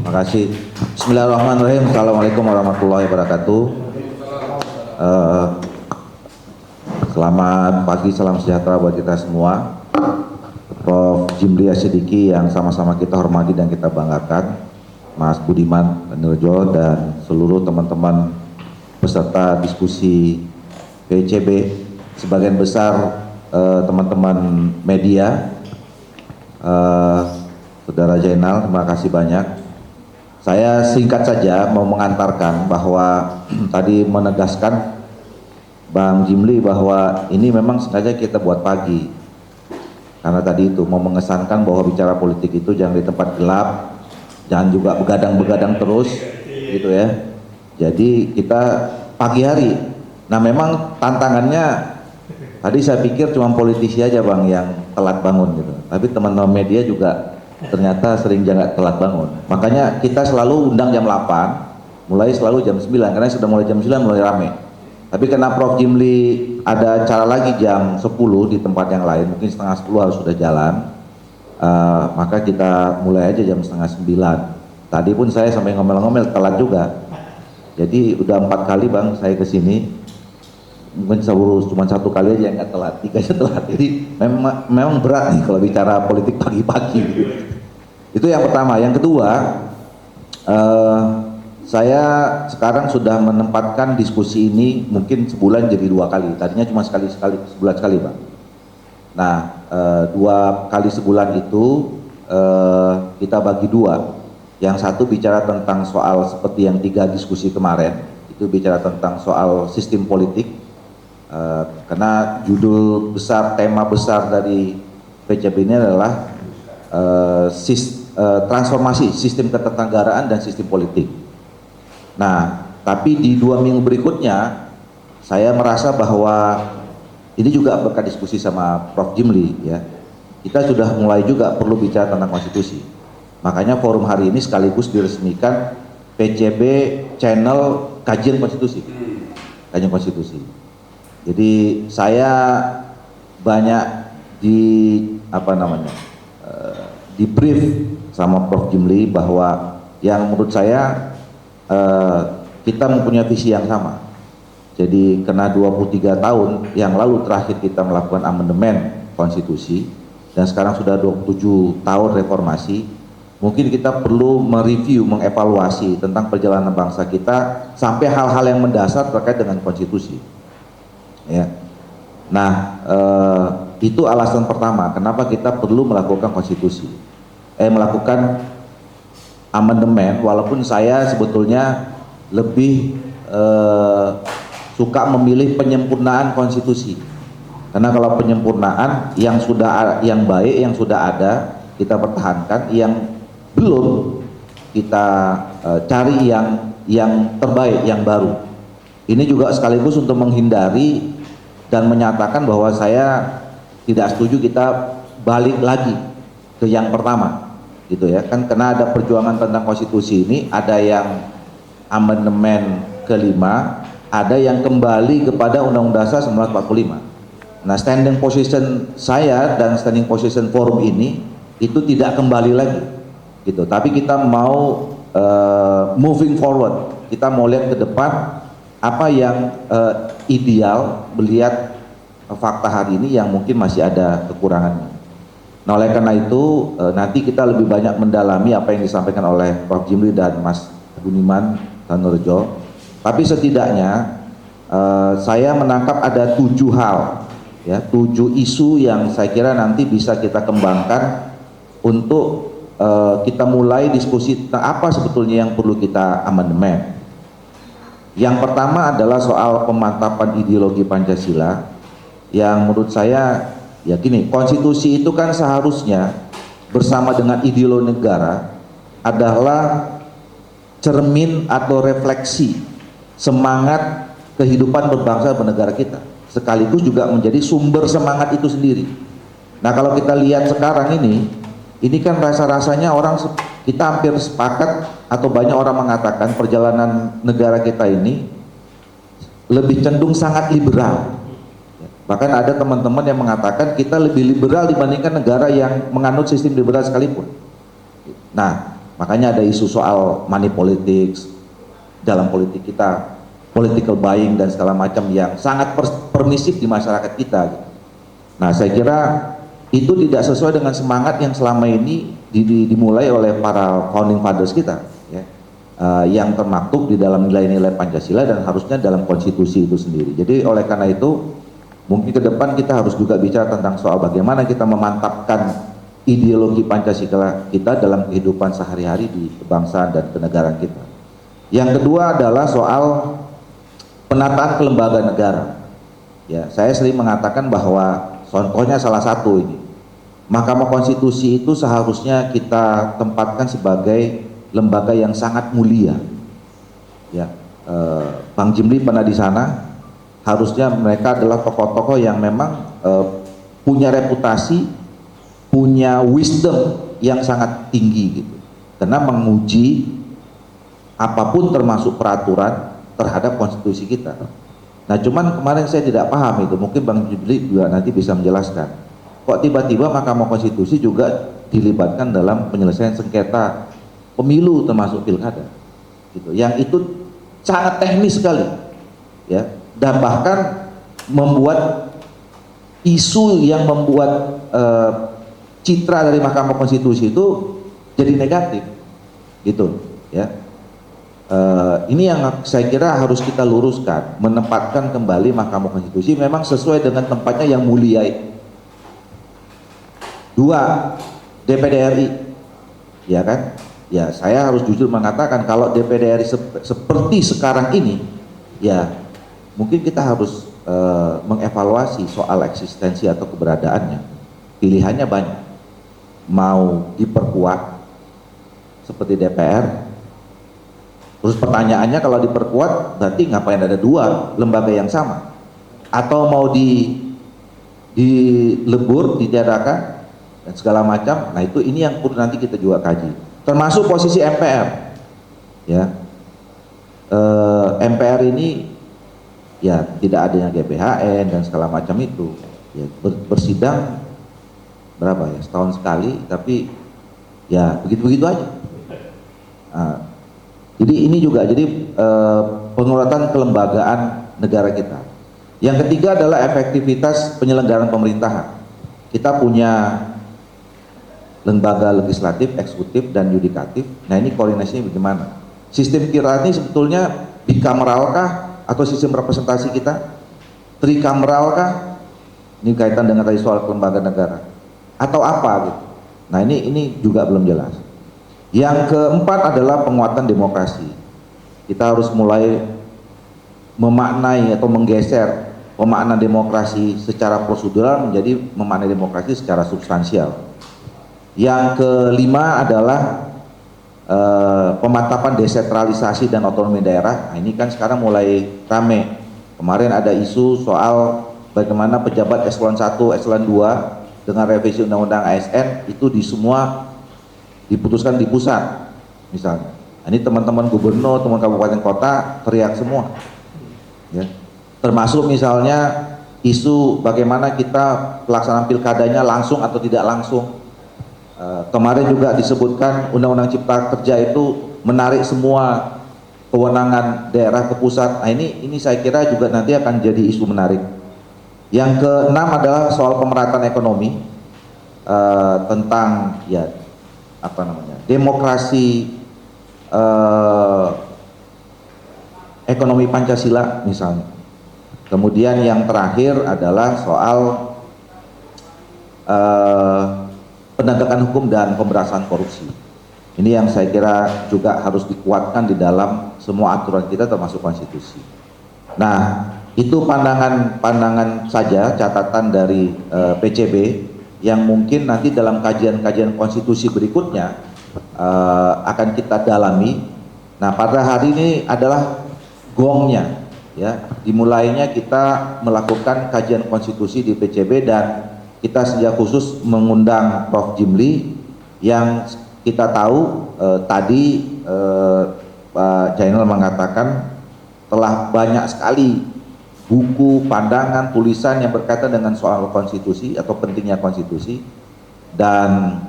Makasih. Bismillahirrahmanirrahim. Assalamualaikum warahmatullahi wabarakatuh. Selamat pagi, salam sejahtera buat kita semua. Prof. Jimli Asyidiki yang sama-sama kita hormati dan kita banggakan, Mas Budiman Tanurjo dan seluruh teman-teman peserta diskusi PCB, sebagian besar teman-teman media, Saudara Zainal, terima kasih banyak. Saya singkat saja mau mengantarkan bahwa tadi menegaskan Bang Jimli bahwa ini memang sengaja kita buat pagi. Karena tadi itu mau mengesankan bahwa bicara politik itu jangan di tempat gelap, jangan juga begadang-begadang terus gitu ya. Jadi kita pagi hari. Nah memang tantangannya tadi saya pikir cuma politisi aja Bang yang telat bangun gitu. Tapi teman-teman media juga ternyata sering jangan telat bangun. Makanya kita selalu undang jam 8, mulai selalu jam 9 karena sudah mulai jam 9 mulai rame. Tapi karena Prof. Jimli ada acara lagi jam 10 di tempat yang lain, mungkin setengah 10 harus sudah jalan, maka kita mulai aja jam setengah 9. Tadi pun saya sampai ngomel-ngomel telat juga. Jadi udah 4 kali Bang saya kesini. Mungkin cuma 1 kali aja yang nggak telat, 3 aja telat. Jadi memang berat nih kalau bicara politik pagi-pagi gitu. Itu yang pertama. Yang kedua, saya sekarang sudah menempatkan diskusi ini mungkin sebulan jadi 2 kali. Tadinya cuma sebulan sekali Bang. Nah 2 kali sebulan itu kita bagi 2. Yang satu bicara tentang soal seperti yang 3 diskusi kemarin, itu bicara tentang soal sistem politik. Karena judul besar, tema besar dari PCB ini adalah transformasi sistem ketatanegaraan dan sistem politik. Nah, tapi di 2 minggu berikutnya saya merasa bahwa ini juga berkat diskusi sama Prof. Jimli ya. Kita sudah mulai juga perlu bicara tentang konstitusi. Makanya forum hari ini sekaligus diresmikan PCB Channel Kajian Konstitusi. Kajian Konstitusi. Jadi saya banyak di brief sama Prof. Jimli bahwa yang menurut saya kita mempunyai visi yang sama. Jadi karena 23 tahun yang lalu terakhir kita melakukan amandemen konstitusi dan sekarang sudah 27 tahun reformasi, mungkin kita perlu mereview, mengevaluasi tentang perjalanan bangsa kita sampai hal-hal yang mendasar terkait dengan konstitusi. Ya. Nah, itu alasan pertama kenapa kita perlu melakukan konstitusi, melakukan amandemen. Walaupun saya sebetulnya lebih suka memilih penyempurnaan konstitusi, karena kalau penyempurnaan yang baik yang sudah ada kita pertahankan, yang belum kita cari yang terbaik, yang baru. Ini juga sekaligus untuk menghindari dan menyatakan bahwa saya tidak setuju kita balik lagi ke yang pertama gitu ya kan, karena ada perjuangan tentang konstitusi ini, ada yang amandemen kelima, ada yang kembali kepada Undang-Undang Dasar 1945. Nah standing position saya dan standing position forum ini itu tidak kembali lagi gitu, tapi kita mau moving forward, kita mau lihat ke depan apa yang ideal melihat fakta hari ini yang mungkin masih ada kekurangannya. Nah oleh karena itu nanti kita lebih banyak mendalami apa yang disampaikan oleh Prof. Jimli dan Mas Budiman Tanurjo. Tapi setidaknya saya menangkap ada 7 hal, ya, 7 isu yang saya kira nanti bisa kita kembangkan untuk kita mulai diskusi tentang apa sebetulnya yang perlu kita amandemen. Yang pertama adalah soal pemantapan ideologi Pancasila, yang menurut saya ya gini, konstitusi itu kan seharusnya bersama dengan ideologi negara adalah cermin atau refleksi semangat kehidupan berbangsa dan bernegara kita, sekaligus juga menjadi sumber semangat itu sendiri. Nah kalau kita lihat sekarang ini kan rasa-rasanya orang, kita hampir sepakat atau banyak orang mengatakan perjalanan negara kita ini lebih cenderung sangat liberal. Bahkan ada teman-teman yang mengatakan kita lebih liberal dibandingkan negara yang menganut sistem liberal sekalipun. Nah, Makanya ada isu soal money politics dalam politik kita, political buying dan segala macam yang sangat permisif di masyarakat kita. Nah, saya kira itu tidak sesuai dengan semangat yang selama ini dimulai oleh para founding fathers kita, ya, yang termaktub di dalam nilai-nilai Pancasila dan harusnya dalam konstitusi itu sendiri. Jadi oleh karena itu mungkin ke depan kita harus juga bicara tentang soal bagaimana kita memantapkan ideologi Pancasila kita dalam kehidupan sehari-hari di kebangsaan dan kenegaraan kita. Yang kedua adalah soal penataan kelembagaan negara. Ya, saya sering mengatakan bahwa contohnya salah satu ini, Mahkamah Konstitusi itu seharusnya kita tempatkan sebagai lembaga yang sangat mulia. Ya, Bang Jimli pernah di sana. Harusnya mereka adalah tokoh-tokoh yang memang punya reputasi, punya wisdom yang sangat tinggi gitu, karena menguji apapun termasuk peraturan terhadap konstitusi kita. Nah, cuman kemarin saya tidak paham itu, mungkin Bang Jibli juga nanti bisa menjelaskan. Kok tiba-tiba Mahkamah Konstitusi juga dilibatkan dalam penyelesaian sengketa pemilu termasuk pilkada, gitu. Yang itu sangat teknis sekali, ya, dan bahkan membuat isu yang membuat citra dari Mahkamah Konstitusi itu jadi negatif, gitu, ya. Ini yang saya kira harus kita luruskan, menempatkan kembali Mahkamah Konstitusi memang sesuai dengan tempatnya yang mulia. Dua, DPD RI, ya kan? Ya, saya harus jujur mengatakan kalau DPD RI seperti sekarang ini, ya mungkin kita harus mengevaluasi soal eksistensi atau keberadaannya. Pilihannya banyak, mau diperkuat seperti DPR. Terus pertanyaannya, kalau diperkuat berarti ngapain ada dua lembaga yang sama? Atau mau dilebur, ditiadakan dan segala macam? Nah, itu ini yang perlu nanti kita juga kaji. Termasuk posisi MPR, ya. MPR ini ya tidak adanya GBHN dan segala macam itu, ya, bersidang berapa ya, setahun sekali, tapi ya begitu-begitu aja. Nah, jadi ini juga penguatan kelembagaan negara kita. Yang ketiga adalah efektivitas penyelenggaraan pemerintahan. Kita punya lembaga legislatif, eksekutif, dan yudikatif. Nah, ini koordinasinya bagaimana? Sistem kita ini sebetulnya bikameralkah atau sistem representasi kita? Trikameralkah? Ini kaitan dengan tadi soal kelembagaan negara. Atau apa gitu? Nah, ini juga belum jelas. Yang keempat adalah penguatan demokrasi. Kita harus mulai memaknai atau menggeser pemaknaan demokrasi secara prosedural menjadi memaknai demokrasi secara substansial. Yang kelima adalah pemantapan desentralisasi dan otonomi daerah. Nah, ini kan sekarang mulai rame. Kemarin ada isu soal bagaimana pejabat eselon 1, eselon 2 dengan revisi undang-undang ASN itu di semua diputuskan di pusat misalnya. Nah, ini teman-teman gubernur, teman kabupaten kota teriak semua, ya. Termasuk misalnya isu bagaimana kita pelaksanaan pilkadanya langsung atau tidak langsung. Kemarin juga disebutkan Undang-Undang Cipta Kerja itu menarik semua kewenangan daerah ke pusat. Nah, ini saya kira juga nanti akan jadi isu menarik. Yang keenam adalah soal pemerataan ekonomi, tentang ya apa namanya, demokrasi ekonomi Pancasila misalnya. Kemudian yang terakhir adalah soal penegakan hukum dan pemberantasan korupsi. Ini yang saya kira juga harus dikuatkan di dalam semua aturan kita termasuk konstitusi. Nah, itu pandangan saja, catatan dari PCB yang mungkin nanti dalam kajian-kajian konstitusi berikutnya akan kita dalami. Nah, pada hari ini adalah gongnya, ya, dimulainya kita melakukan kajian konstitusi di PCB, dan kita sejak khusus mengundang Prof. Jimli yang kita tahu tadi Pak Jainal mengatakan telah banyak sekali buku, pandangan, tulisan yang berkaitan dengan soal konstitusi atau pentingnya konstitusi, dan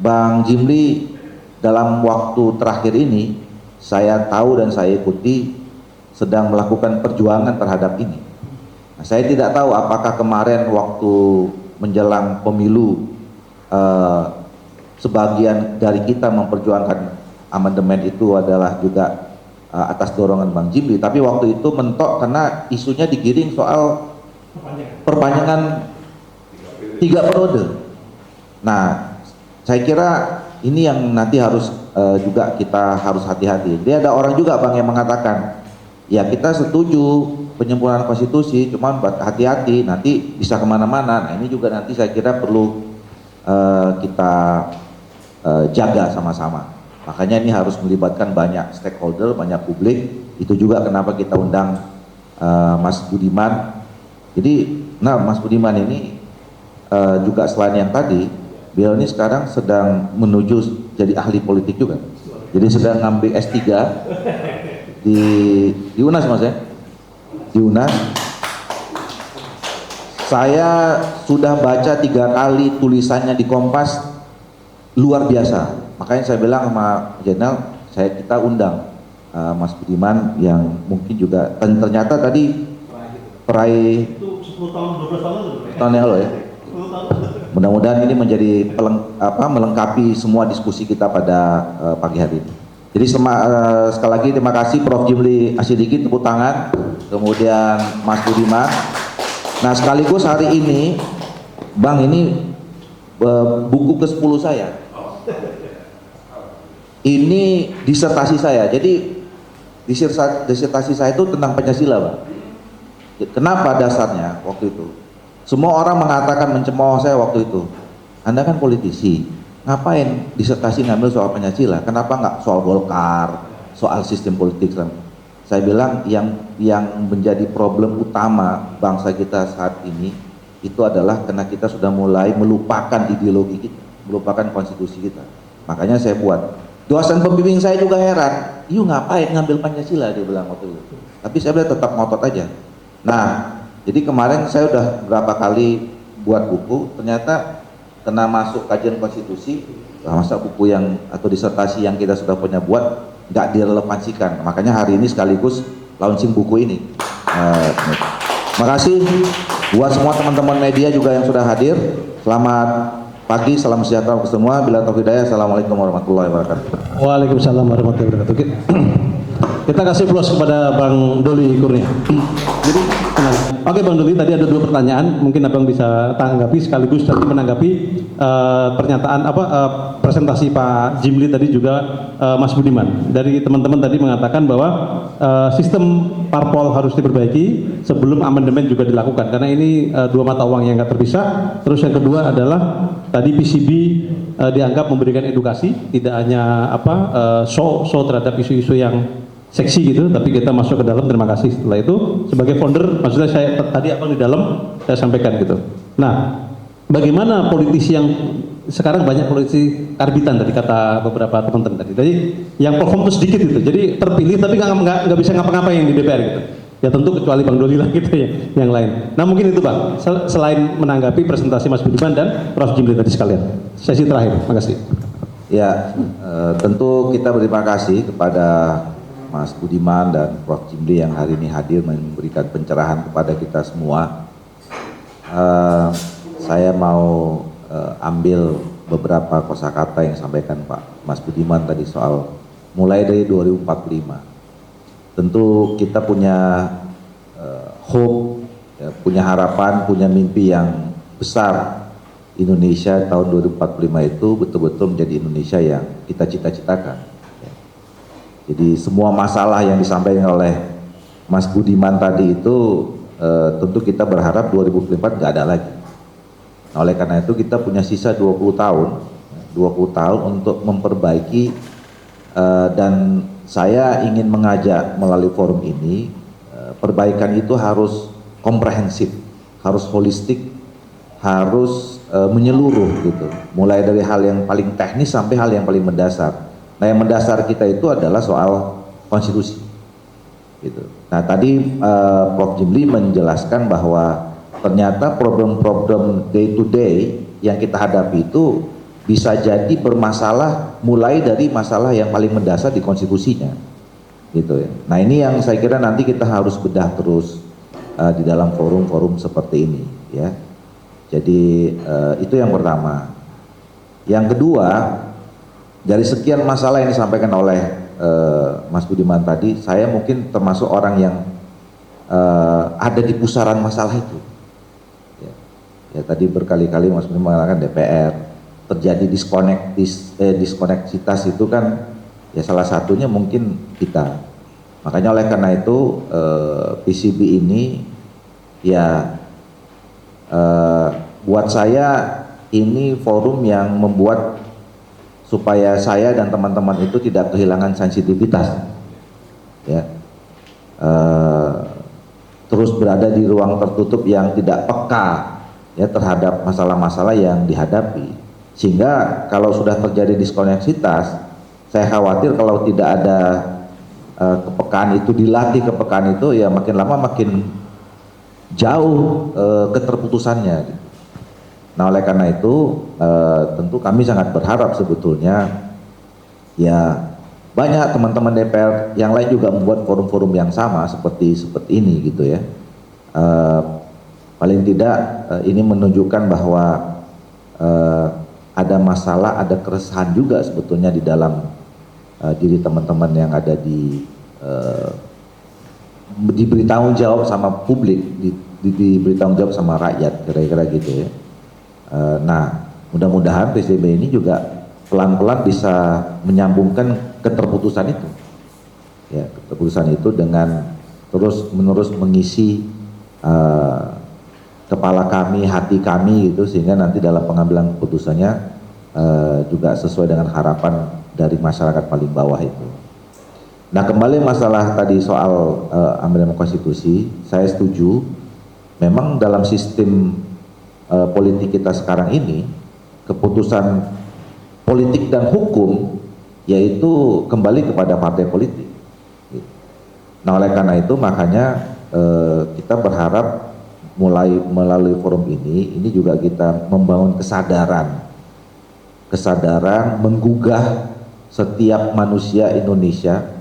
Bang Jimli dalam waktu terakhir ini saya tahu dan saya ikuti sedang melakukan perjuangan terhadap ini. Nah, saya tidak tahu apakah kemarin waktu menjelang pemilu sebagian dari kita memperjuangkan amandemen itu adalah juga atas dorongan Bang Jimli, tapi waktu itu mentok karena isunya digiring soal perpanjangan 3 periode. Nah, saya kira ini yang nanti harus juga kita harus hati-hati. Dia ada orang juga Bang yang mengatakan, ya kita setuju penyempurnaan konstitusi, cuman hati-hati nanti bisa kemana-mana. Nah ini juga nanti saya kira perlu kita jaga sama-sama. Makanya ini harus melibatkan banyak stakeholder, banyak publik. Itu juga kenapa kita undang Mas Budiman. Jadi, nah Mas Budiman ini juga selain yang tadi, beliau ini sekarang sedang menuju jadi ahli politik juga. Jadi sedang ngambil S3 di UNAS Mas ya, di UNAS. Saya sudah baca 3 kali tulisannya di Kompas, luar biasa. Makanya saya bilang sama Jenderal, kita undang Mas Budiman yang mungkin juga, dan ternyata tadi peraih itu 10 tahun 12 tahun yang lalu ya. Mudah-mudahan ini menjadi melengkapi semua diskusi kita pada pagi hari ini. Jadi sekali lagi terima kasih Prof. Jimli Asyidiki, tepuk tangan. Kemudian Mas Budiman. Nah sekaligus hari ini Bang, ini buku ke-10 saya. Ini disertasi saya. Jadi disertasi saya itu tentang Pancasila, Bang. Kenapa dasarnya waktu itu? Semua orang mengatakan mencemooh saya waktu itu. Anda kan politisi, ngapain disertasi ngambil soal Pancasila? Kenapa nggak soal Golkar, soal sistem politik? Saya bilang yang menjadi problem utama bangsa kita saat ini itu adalah karena kita sudah mulai melupakan ideologi kita, melupakan konstitusi kita. Makanya saya buat. Dosen pembimbing saya juga heran, "Yu ngapain ngambil Pancasila?" dia bilang waktu itu. Tapi saya bilang tetap ngotot aja. Nah, jadi kemarin saya udah berapa kali buat buku, ternyata kena masuk kajian konstitusi, masa buku yang atau disertasi yang kita sudah punya buat nggak direlevansikan. Makanya hari ini sekaligus launching buku ini. Makasih buat semua teman-teman media juga yang sudah hadir. Selamat pagi, salam sejahtera untuk semua. Bila taufiq hidayah, assalamualaikum warahmatullahi wabarakatuh. Waalaikumsalam warahmatullahi wabarakatuh. Kita kasih plus kepada Bang Doli Kurnia. Jadi, oke Bang Doli, tadi ada 2 pertanyaan, mungkin Abang bisa tanggapi sekaligus nanti menanggapi pernyataan presentasi Pak Jimli tadi juga Mas Budiman. Dari teman-teman tadi mengatakan bahwa sistem parpol harus diperbaiki sebelum amandemen juga dilakukan, karena ini 2 mata uang yang nggak terpisah. Terus yang kedua adalah tadi PCB dianggap memberikan edukasi, tidak hanya show terhadap isu-isu yang seksi gitu, tapi kita masuk ke dalam. Terima kasih. Setelah itu sebagai founder, maksudnya saya tadi Abang di dalam saya sampaikan gitu. Nah, bagaimana politisi yang sekarang banyak politisi karbitan tadi kata beberapa teman-teman tadi. Jadi yang perform itu sedikit gitu. Jadi terpilih tapi nggak bisa ngapa-ngapain di DPR gitu. Ya tentu kecuali Bang Doli lah gitu ya, yang lain. Nah mungkin itu Bang, selain menanggapi presentasi Mas Budiman dan Prof. Jimli tadi sekalian. Sesi terakhir, makasih. Ya, tentu kita berterima kasih kepada Mas Budiman dan Prof. Jimli yang hari ini hadir memberikan pencerahan kepada kita semua. Saya mau ambil beberapa kosakata yang disampaikan Pak Mas Budiman tadi soal mulai dari 2045. Tentu kita punya hope, ya, punya harapan, punya mimpi yang besar. Indonesia tahun 2045 itu betul-betul menjadi Indonesia yang kita cita-citakan. Jadi semua masalah yang disampaikan oleh Mas Budiman tadi itu tentu kita berharap 2024 nggak ada lagi. Nah, oleh karena itu kita punya sisa 20 tahun untuk memperbaiki, dan saya ingin mengajak melalui forum ini, perbaikan itu harus komprehensif, harus holistik, harus menyeluruh gitu. Mulai dari hal yang paling teknis sampai hal yang paling mendasar. Nah, yang mendasar kita itu adalah soal konstitusi. Gitu. Nah, tadi Prof. Jimli menjelaskan bahwa ternyata problem-problem day to day yang kita hadapi itu bisa jadi bermasalah mulai dari masalah yang paling mendasar di konstitusinya, gitu ya. Nah ini yang saya kira nanti kita harus bedah terus di dalam forum-forum seperti ini, ya. Jadi itu yang pertama. Yang kedua, dari sekian masalah yang disampaikan oleh Mas Budiman tadi, saya mungkin termasuk orang yang ada di pusaran masalah itu. Ya tadi berkali-kali Mas Budiman mengatakan DPR terjadi diskoneksitas itu kan ya salah satunya mungkin kita. Makanya oleh karena itu PCB ini ya buat saya ini forum yang membuat supaya saya dan teman-teman itu tidak kehilangan sensitivitas, ya, terus berada di ruang tertutup yang tidak peka ya terhadap masalah-masalah yang dihadapi, sehingga kalau sudah terjadi diskoneksitas, saya khawatir kalau tidak ada kepekaan itu, dilatih kepekaan itu, ya makin lama makin jauh keterputusannya gitu. Nah oleh karena itu tentu kami sangat berharap sebetulnya ya banyak teman-teman DPR yang lain juga membuat forum-forum yang sama seperti ini gitu ya. Paling tidak ini menunjukkan bahwa ada masalah, ada keresahan juga sebetulnya di dalam diri teman-teman yang ada diberi tanggung jawab sama publik, diberi tanggung jawab sama rakyat, kira-kira gitu ya. Nah, mudah-mudahan PCB ini juga pelan-pelan bisa menyambungkan keterputusan itu, ya, keterputusan itu dengan terus-menerus mengisi kepala kami, hati kami gitu, sehingga nanti dalam pengambilan keputusannya juga sesuai dengan harapan dari masyarakat paling bawah itu. Nah, kembali masalah tadi soal amandemen konstitusi, saya setuju. Memang dalam sistem politik kita sekarang ini, keputusan politik dan hukum yaitu kembali kepada partai politik. Nah oleh karena itu makanya kita berharap melalui forum ini juga kita membangun kesadaran menggugah setiap manusia Indonesia,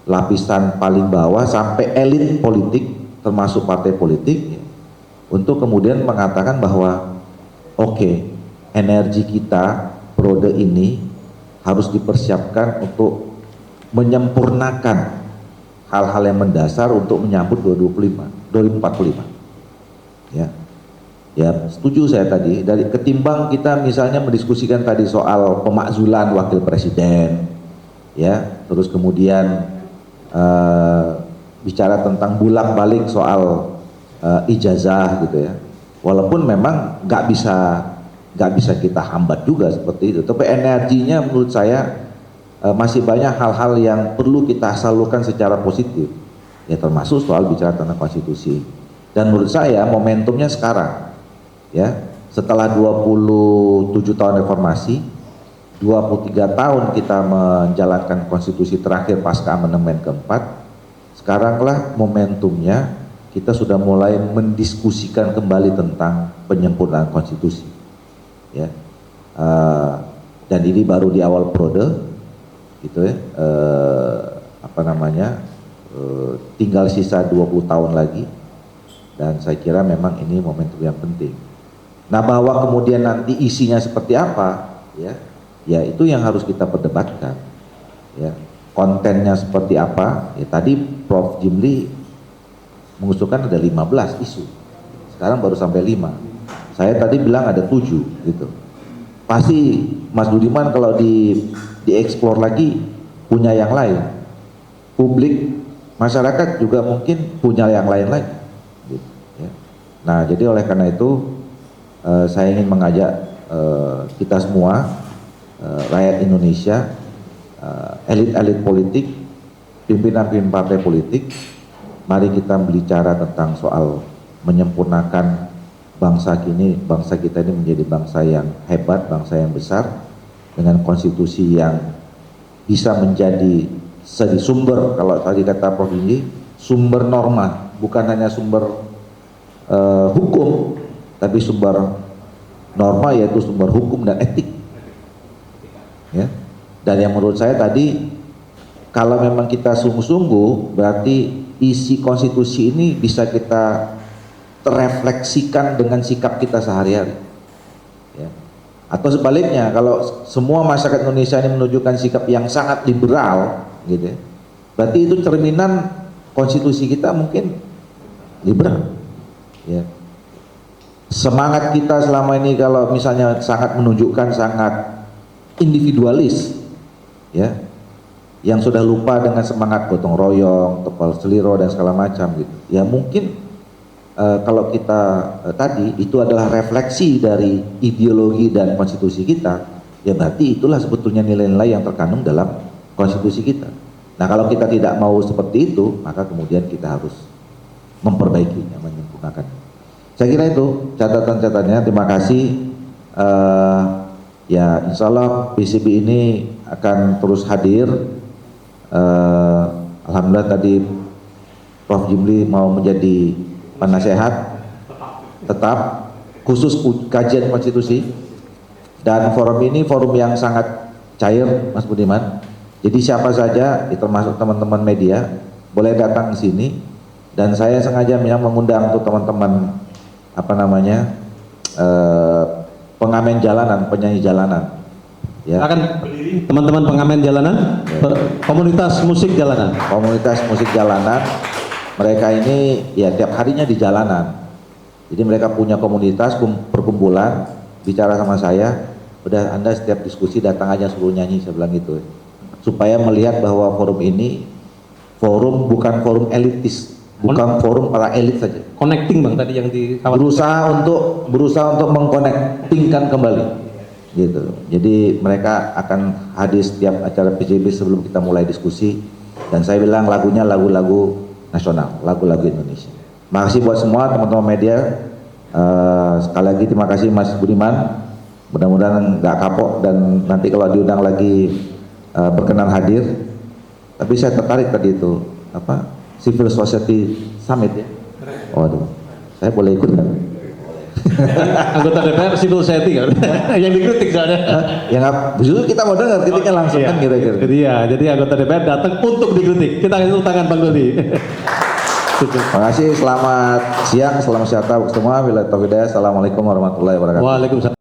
lapisan paling bawah sampai elit politik termasuk partai politik, untuk kemudian mengatakan bahwa oke, energi kita periode ini harus dipersiapkan untuk menyempurnakan hal-hal yang mendasar untuk menyambut 2045. Ya, setuju saya tadi. Dari ketimbang kita misalnya mendiskusikan tadi soal pemakzulan wakil presiden, ya, terus kemudian bicara tentang bolak-balik soal ijazah gitu ya, walaupun memang nggak bisa kita hambat juga seperti itu, tapi energinya menurut saya masih banyak hal-hal yang perlu kita salurkan secara positif, ya termasuk soal bicara tentang konstitusi. Dan menurut saya momentumnya sekarang, ya setelah 27 tahun reformasi, 23 tahun kita menjalankan konstitusi terakhir pasca amandemen keempat, sekaranglah momentumnya kita sudah mulai mendiskusikan kembali tentang penyempurnaan konstitusi, ya. Dan ini baru di awal periode, gitu ya. Tinggal sisa 20 tahun lagi, dan saya kira memang ini momentum yang penting. Nah bahwa kemudian nanti isinya seperti apa, ya itu yang harus kita perdebatkan, ya. Kontennya seperti apa, ya tadi Prof. Jimli mengusulkan ada 15 isu, sekarang baru sampai 5. Saya tadi bilang ada 7 gitu. Pasti Mas Budiman kalau dieksplor lagi punya yang lain, publik masyarakat juga mungkin punya yang lain lagi gitu, ya. Nah jadi oleh karena itu saya ingin mengajak kita semua, rakyat Indonesia, elit-elit politik, pimpinan-pimpinan partai politik, mari kita berbicara tentang soal menyempurnakan bangsa kita ini menjadi bangsa yang hebat, bangsa yang besar, dengan konstitusi yang bisa menjadi sumber, kalau tadi kata Prof. Indi, sumber norma, bukan hanya sumber hukum, tapi sumber norma, yaitu sumber hukum dan etik, ya. Dan yang menurut saya tadi, kalau memang kita sungguh-sungguh, berarti isi konstitusi ini bisa kita terrefleksikan dengan sikap kita sehari-hari, ya. Atau sebaliknya, kalau semua masyarakat Indonesia ini menunjukkan sikap yang sangat liberal, gitu ya, berarti itu cerminan konstitusi kita mungkin liberal, ya. Semangat kita selama ini kalau misalnya sangat menunjukkan sangat individualis, ya, yang sudah lupa dengan semangat gotong royong, tepal seliro dan segala macam gitu. Ya mungkin kalau kita tadi itu adalah refleksi dari ideologi dan konstitusi kita, ya berarti itulah sebetulnya nilai-nilai yang terkandung dalam konstitusi kita. Nah kalau kita tidak mau seperti itu, maka kemudian kita harus memperbaikinya, menyempurnakannya. Saya kira itu catatan-catatannya. Terima kasih. Ya insya Allah PCB ini akan terus hadir. Alhamdulillah tadi Prof. Jimli mau menjadi penasehat tetap khusus kajian konstitusi, dan forum ini forum yang sangat cair, Mas Budiman. Jadi siapa saja, termasuk teman-teman media, boleh datang ke sini, dan saya sengaja mengundang untuk teman-teman pengamen jalanan, penyanyi jalanan, ya. Akan berdiri teman-teman pengamen jalanan, ya. Komunitas musik jalanan. Komunitas musik jalanan, mereka ini ya tiap harinya di jalanan. Jadi mereka punya komunitas, perkumpulan, bicara sama saya, udah Anda setiap diskusi datang aja suruh nyanyi, saya bilang gitu. Supaya melihat bahwa forum ini forum bukan forum elitis, bukan forum para elit saja. Connecting Bang tadi yang berusaha untuk mengkonektingkan kembali, gitu. Jadi mereka akan hadir setiap acara PJB sebelum kita mulai diskusi, dan saya bilang lagunya lagu-lagu nasional, lagu-lagu Indonesia. Makasih buat semua teman-teman media. Sekali lagi terima kasih Mas Budiman. Mudah-mudahan nggak kapok dan nanti kalau diundang lagi berkenan hadir. Tapi saya tertarik tadi itu Civil Society Summit, ya. Waduh, saya boleh ikut kan? Anggota DPR Civil Society kan? Yang dikritik soalnya. Ya nggak, justru kita mau dengar kritiknya langsung, kan kira-kira. Jadi anggota DPR datang untuk dikritik. Kita kasih tepuk tangan Bang Doli. Terima kasih, selamat siang, selamat sejahtera semua. Assalamualaikum warahmatullahi wabarakatuh. Waalaikumsalam.